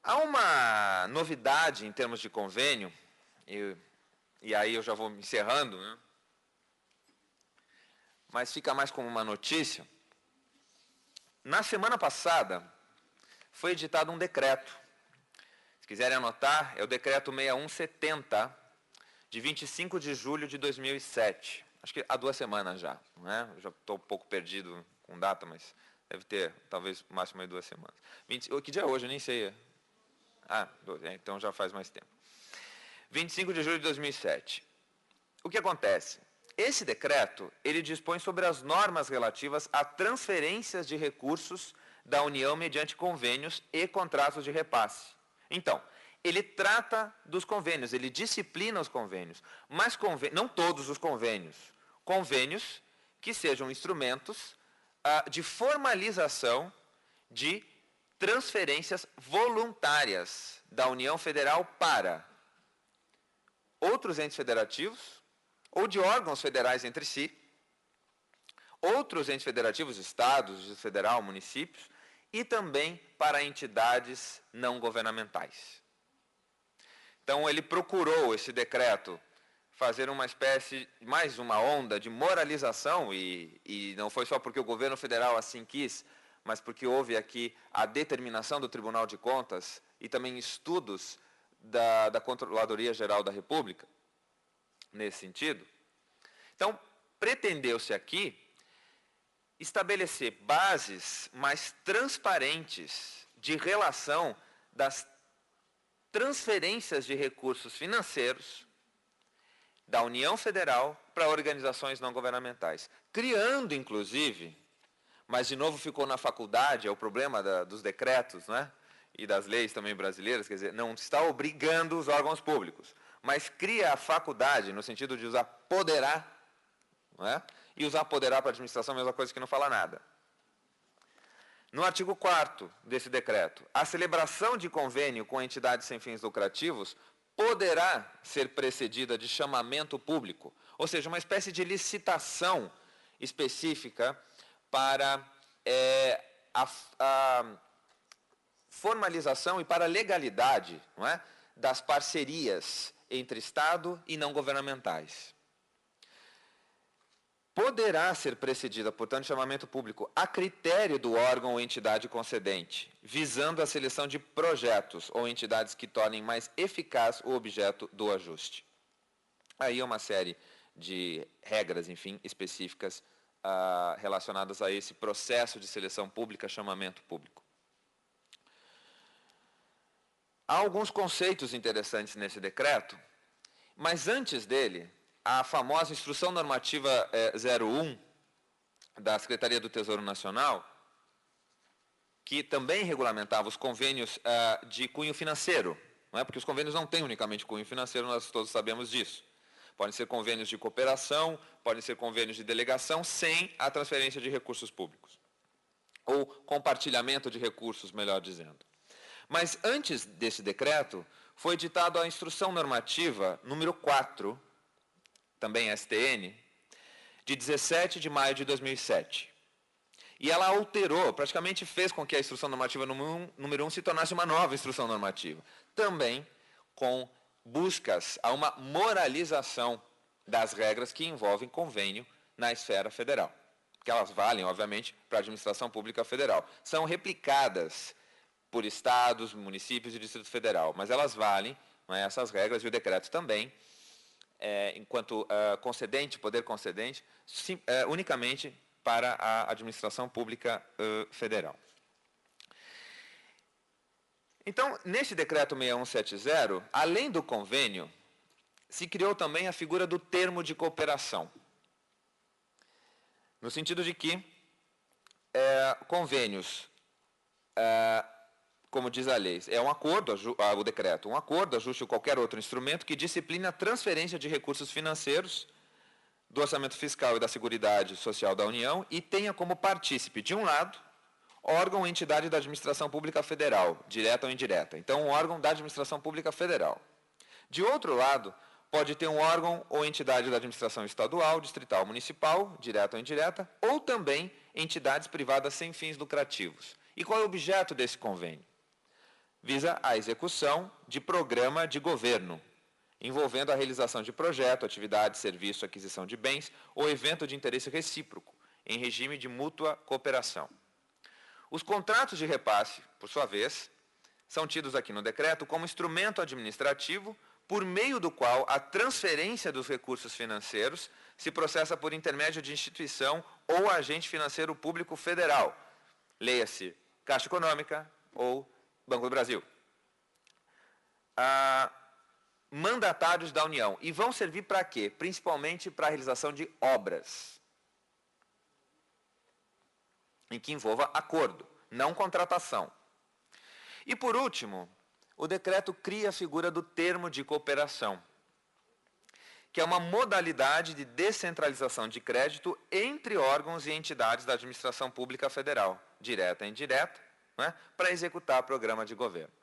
Há uma novidade em termos de convênio, e aí eu já vou encerrando, né? Mas fica mais como uma notícia. Na semana passada, foi editado um decreto. Se quiserem anotar, é o decreto 6170, de 25 de julho de 2007. Acho que há 2 semanas já, né? Eu já estou um pouco perdido com data, mas deve ter, talvez, máximo aí 2 semanas. Que dia é hoje? Eu nem sei. Ah, 12, então já faz mais tempo. 25 de julho de 2007. O que acontece? Esse decreto, ele dispõe sobre as normas relativas a transferências de recursos da União mediante convênios e contratos de repasse. Então, ele trata dos convênios, ele disciplina os convênios, mas não todos os convênios. Convênios que sejam instrumentos de formalização de transferências voluntárias da União Federal para outros entes federativos, ou de órgãos federais entre si, outros entes federativos, estados, Distrito Federal, municípios, e também para entidades não governamentais. Então, ele procurou, esse decreto, fazer uma espécie, mais uma onda de moralização, e não foi só porque o governo federal assim quis, mas porque houve aqui a determinação do Tribunal de Contas e também estudos da Controladoria Geral da República, nesse sentido. Então, pretendeu-se aqui estabelecer bases mais transparentes de relação das transferências de recursos financeiros da União Federal para organizações não governamentais, criando, inclusive, mas de novo ficou na faculdade, é o problema dos decretos, né? E das leis também brasileiras, quer dizer, não está obrigando os órgãos públicos, mas cria a faculdade, no sentido de usar poderá, não é? E usar poderá para a administração é a mesma coisa que não fala nada. No artigo 4º desse decreto, a celebração de convênio com entidades sem fins lucrativos poderá ser precedida de chamamento público, ou seja, uma espécie de licitação específica para a formalização e para a legalidade, não é, das parcerias entre Estado e não governamentais. Poderá ser precedida, portanto, de chamamento público a critério do órgão ou entidade concedente, visando a seleção de projetos ou entidades que tornem mais eficaz o objeto do ajuste. Aí é uma série de regras, enfim, específicas relacionadas a esse processo de seleção pública, chamamento público. Há alguns conceitos interessantes nesse decreto, mas antes dele, a famosa Instrução Normativa 01 da Secretaria do Tesouro Nacional, que também regulamentava os convênios de cunho financeiro, não é? Porque os convênios não têm unicamente cunho financeiro, nós todos sabemos disso. Podem ser convênios de cooperação, podem ser convênios de delegação, sem a transferência de recursos públicos. Ou compartilhamento de recursos, melhor dizendo. Mas antes desse decreto, foi editada a Instrução Normativa número 4, também STN, de 17 de maio de 2007. E ela alterou, praticamente fez com que a Instrução Normativa número 1 se tornasse uma nova Instrução Normativa. Também com buscas a uma moralização das regras que envolvem convênio na esfera federal. Que elas valem, obviamente, para a administração pública federal. São replicadas por estados, municípios e Distrito Federal, mas elas valem, não é, essas regras, e o decreto também, enquanto concedente, poder concedente, unicamente para a administração pública federal. Então, nesse decreto 6170, além do convênio, se criou também a figura do termo de cooperação. No sentido de que convênios, como diz a lei, é um acordo, o decreto, um acordo, ajuste ou qualquer outro instrumento que disciplina a transferência de recursos financeiros do orçamento fiscal e da Seguridade Social da União e tenha como partícipe, de um lado, órgão ou entidade da administração pública federal, direta ou indireta. Então, um órgão da administração pública federal. De outro lado, pode ter um órgão ou entidade da administração estadual, distrital, municipal, direta ou indireta, ou também entidades privadas sem fins lucrativos. E qual é o objeto desse convênio? visa a execução de programa de governo, envolvendo a realização de projeto, atividade, serviço, aquisição de bens ou evento de interesse recíproco, em regime de mútua cooperação. Os contratos de repasse, por sua vez, são tidos aqui no decreto como instrumento administrativo por meio do qual a transferência dos recursos financeiros se processa por intermédio de instituição ou agente financeiro público federal, leia-se Caixa Econômica ou Banco do Brasil, mandatários da União. E vão servir para quê? Principalmente para a realização de obras, em que envolva acordo, não contratação. E, por último, o decreto cria a figura do termo de cooperação, que é uma modalidade de descentralização de crédito entre órgãos e entidades da administração pública federal, direta e indireta, né, para executar programa de governo.